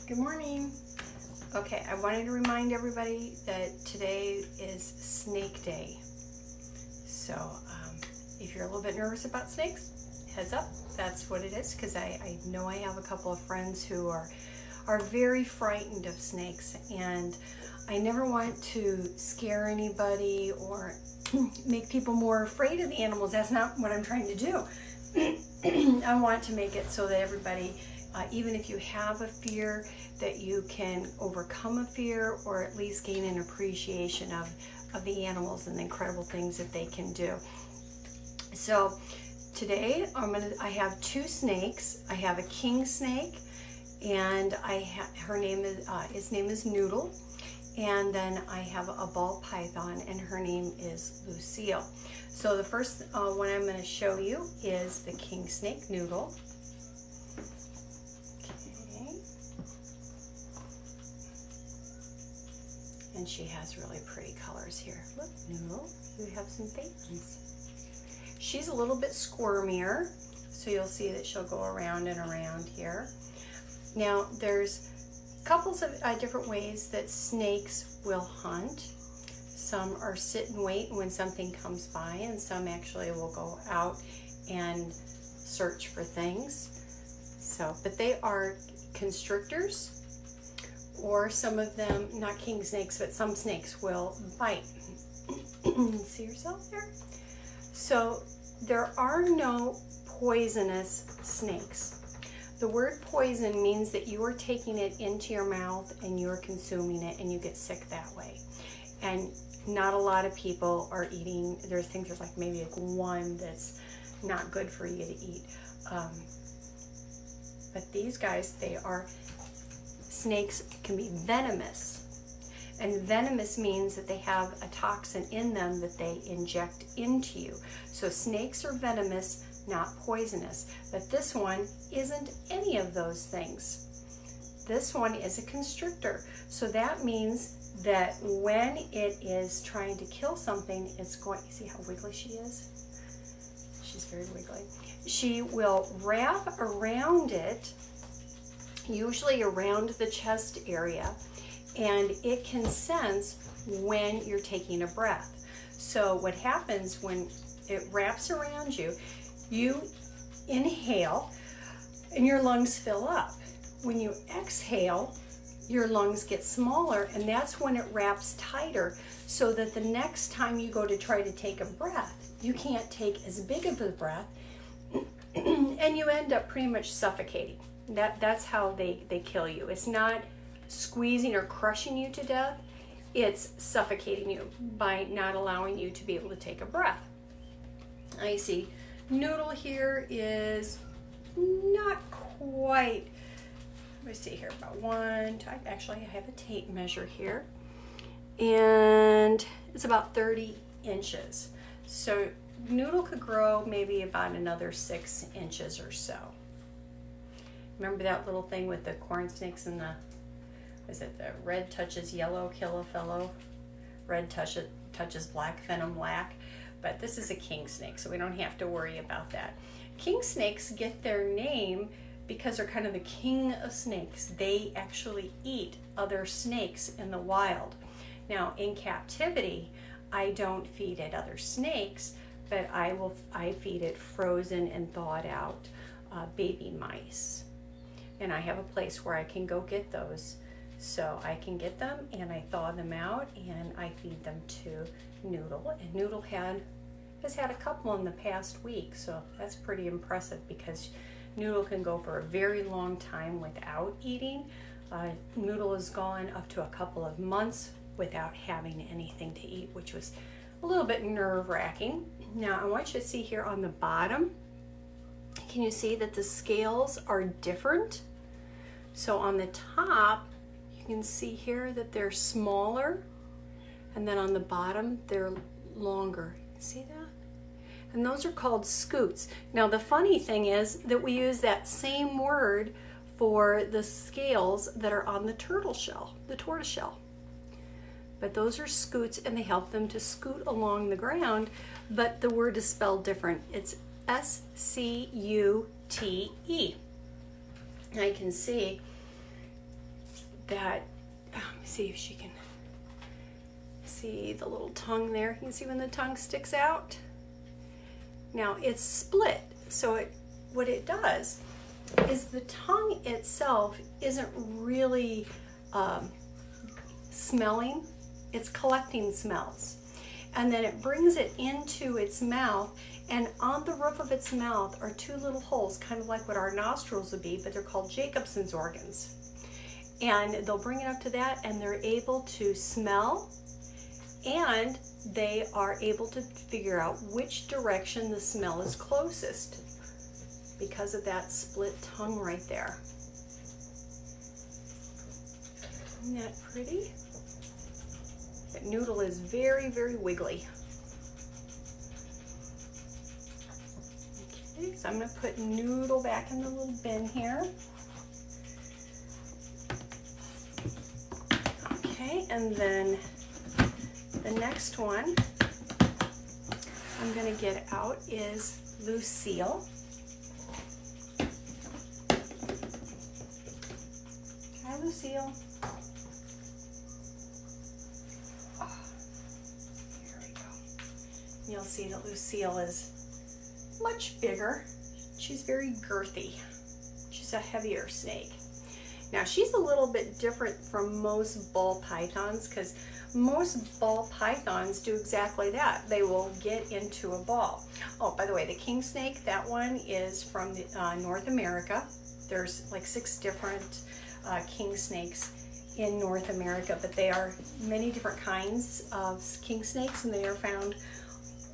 Good morning. Okay, I wanted to remind everybody that today is Snake Day. So if you're a little bit nervous about snakes, heads up, that's what it is, because I know I have a couple of friends who are very frightened of snakes, and I never want to scare anybody or make people more afraid of the animals. That's not what I'm trying to do. I want to make it so that everybody, even if you have a fear, that you can overcome a fear or at least gain an appreciation of the animals and the incredible things that they can do. So today I have two snakes. I have a king snake, and his name is Noodle, and then I have a ball python, and her name is Lucille. So the first one I'm going to show you is the king snake, Noodle. Okay. And she has really pretty colors here. Look, Noodle, you have some fans. She's a little bit squirmier, so you'll see that she'll go around and around here. Now, there's couples of different ways that snakes will hunt. Some are sit and wait when something comes by, and some actually will go out and search for things. So, but they are constrictors, or some of them, not king snakes, but some snakes will bite. See yourself there? So there are no poisonous snakes. The word poison means that you are taking it into your mouth and you're consuming it, and you get sick that way. And not a lot of people are eating, there's things, there's like maybe like one that's not good for you to eat. But these guys, snakes can be venomous. And venomous means that they have a toxin in them that they inject into you. So snakes are venomous, not poisonous. But this one isn't any of those things. This one is a constrictor. So that means that when it is trying to kill something, it's going, see how wiggly she is? She's very wiggly. She will wrap around it, usually around the chest area, and it can sense when you're taking a breath. So what happens when it wraps around you, you inhale and your lungs fill up. When you exhale, your lungs get smaller, and that's when it wraps tighter, so that the next time you go to try to take a breath, you can't take as big of a breath, and you end up pretty much suffocating. That's how they kill you. It's not squeezing or crushing you to death, it's suffocating you by not allowing you to be able to take a breath. I see Noodle here is not quite, let me see here, about actually I have a tape measure here, and it's about 30 inches. So Noodle could grow maybe about another 6 inches or so. Remember that little thing with the corn snakes and the red touches yellow, kill a fellow, red touches black, venom black. But this is a king snake, so we don't have to worry about that. King snakes get their name because they're kind of the king of snakes. They actually eat other snakes in the wild. Now, in captivity, I don't feed it other snakes, but I feed it frozen and thawed out baby mice. And I have a place where I can go get those. So I can get them and I thaw them out and I feed them to Noodle. And Noodle has had a couple in the past week, so that's pretty impressive, because Noodle can go for a very long time without eating. Noodle has gone up to a couple of months without having anything to eat, which was a little bit nerve-wracking. Now I want you to see here on the bottom, can you see that the scales are different? So on the top, you can see here that they're smaller, and then on the bottom they're longer. See that? And those are called scutes. Now the funny thing is that we use that same word for the scales that are on the turtle shell, the tortoise shell. But those are scutes, and they help them to scoot along the ground, but the word is spelled different. It's S-C-U-T-E. I can see that, let me see if she can see the little tongue there. You can see when the tongue sticks out. Now it's split, so what it does is the tongue itself isn't really smelling, it's collecting smells. And then it brings it into its mouth, and on the roof of its mouth are two little holes, kind of like what our nostrils would be, but they're called Jacobson's organs. And they'll bring it up to that, and they're able to smell, and they are able to figure out which direction the smell is closest because of that split tongue right there. Isn't that pretty? That Noodle is very, very wiggly. Okay, so I'm going to put Noodle back in the little bin here. Okay, and then the next one I'm going to get out is Lucille. Hi, Lucille. You'll see that Lucille is much bigger. She's very girthy. She's a heavier snake. Now she's a little bit different from most ball pythons, because most ball pythons do exactly that. They will get into a ball. Oh, by the way, the king snake, that one is from North America. There's like 6 different king snakes in North America, but they are many different kinds of king snakes, and they are found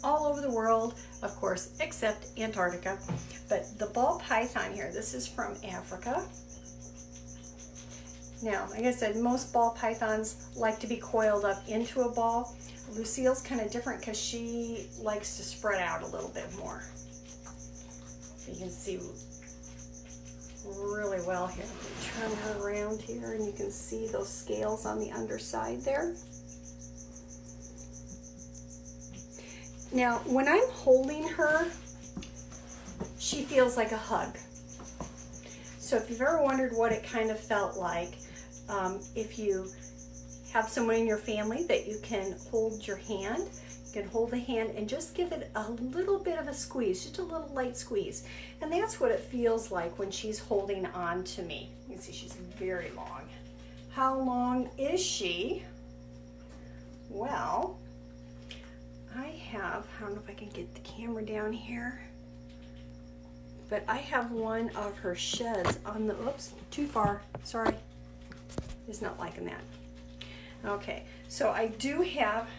all over the world, of course, except Antarctica. But the ball python here, this is from Africa. Now, like I said, most ball pythons like to be coiled up into a ball. Lucille's kind of different because she likes to spread out a little bit more. You can see really well here. Let me turn her around here, and you can see those scales on the underside there. Now, when I'm holding her, she feels like a hug. So if you've ever wondered what it kind of felt like, if you have someone in your family that you can hold your hand, you can hold the hand and just give it a little bit of a squeeze, just a little light squeeze. And that's what it feels like when she's holding on to me. You can see she's very long. How long is she? Well, I don't know if I can get the camera down here, but I have one of her sheds on the, oops, too far, sorry. He's not liking that. Okay, so I do have,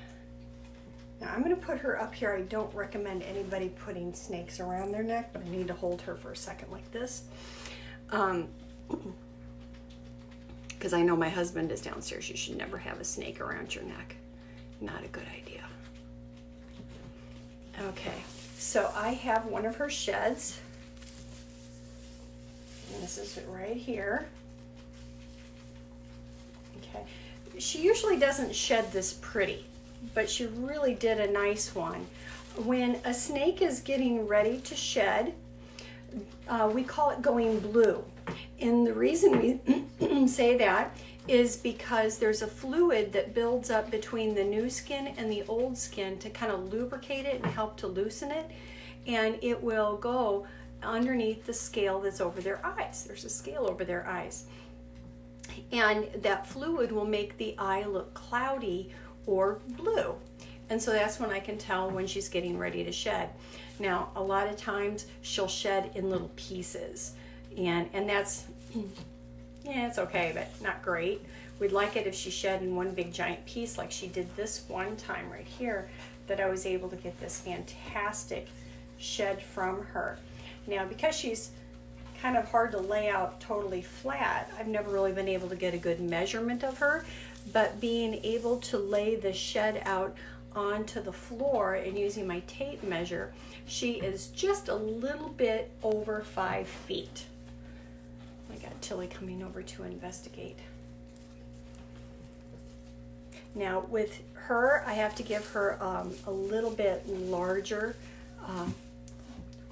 now I'm gonna put her up here. I don't recommend anybody putting snakes around their neck, but I need to hold her for a second like this. Because I know my husband is downstairs. You should never have a snake around your neck. Not a good idea. Okay, so I have one of her sheds, and this is it right here. Okay, she usually doesn't shed this pretty, but she really did a nice one. When a snake is getting ready to shed, we call it going blue. And the reason we say that is because there's a fluid that builds up between the new skin and the old skin to kind of lubricate it and help to loosen it, and it will go underneath the scale that's over their eyes. There's a scale over their eyes, and that fluid will make the eye look cloudy or blue, and so that's when I can tell when she's getting ready to shed. Now, a lot of times she'll shed in little pieces, and that's, yeah, it's okay, but not great. We'd like it if she shed in one big giant piece like she did this one time right here, that I was able to get this fantastic shed from her. Now, because she's kind of hard to lay out totally flat, I've never really been able to get a good measurement of her, but being able to lay the shed out onto the floor and using my tape measure, she is just a little bit over 5 feet. I got Tilly coming over to investigate. Now with her, I have to give her a little bit larger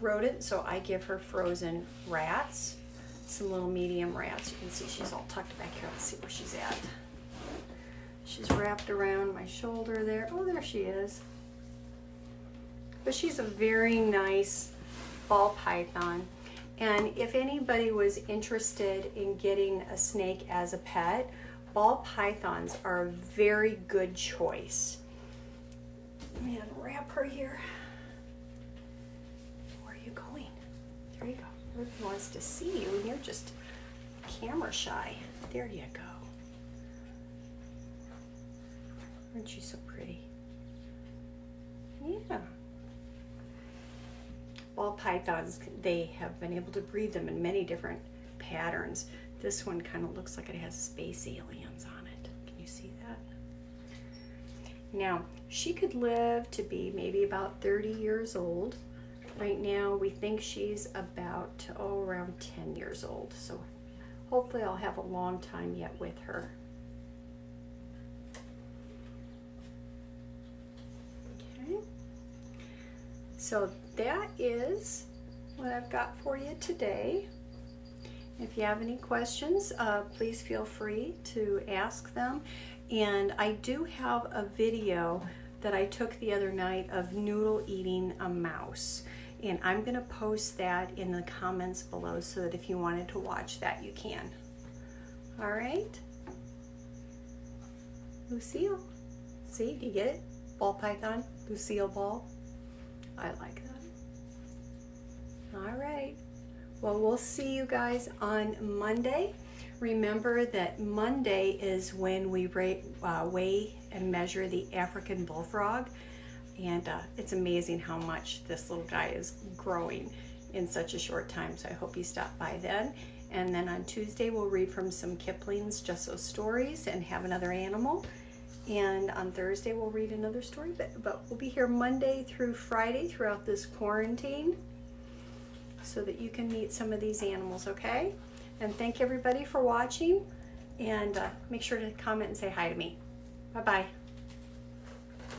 rodent, so I give her frozen rats some little medium rats. You can see she's all tucked back here. Let's see where she's at. She's wrapped around my shoulder there. Oh, there she is. But she's a very nice ball python. And if anybody was interested in getting a snake as a pet, ball pythons are a very good choice. Let me unwrap her here. Where are you going? There you go. Everybody wants to see you and you're just camera shy. There you go. Aren't you so pretty? Yeah. Ball pythons, they have been able to breed them in many different patterns. This one kind of looks like it has space aliens on it. Can you see that? Now, she could live to be maybe about 30 years old. Right now, we think she's about, around 10 years old. So hopefully I'll have a long time yet with her. Okay. So that is what I've got for you today. If you have any questions, please feel free to ask them. And I do have a video that I took the other night of Noodle eating a mouse. And I'm going to post that in the comments below so that if you wanted to watch that, you can. All right. Lucille. See, do you get it? Ball python, Lucille ball. I like that. All right. Well, we'll see you guys on Monday. Remember that Monday is when we weigh and measure the African bullfrog. And it's amazing how much this little guy is growing in such a short time. So I hope you stop by then. And then on Tuesday, we'll read from some Kipling's Just So Stories and have another animal. And on Thursday, we'll read another story. But we'll be here Monday through Friday throughout this quarantine so that you can meet some of these animals, okay? And thank everybody for watching. And make sure to comment and say hi to me. Bye-bye.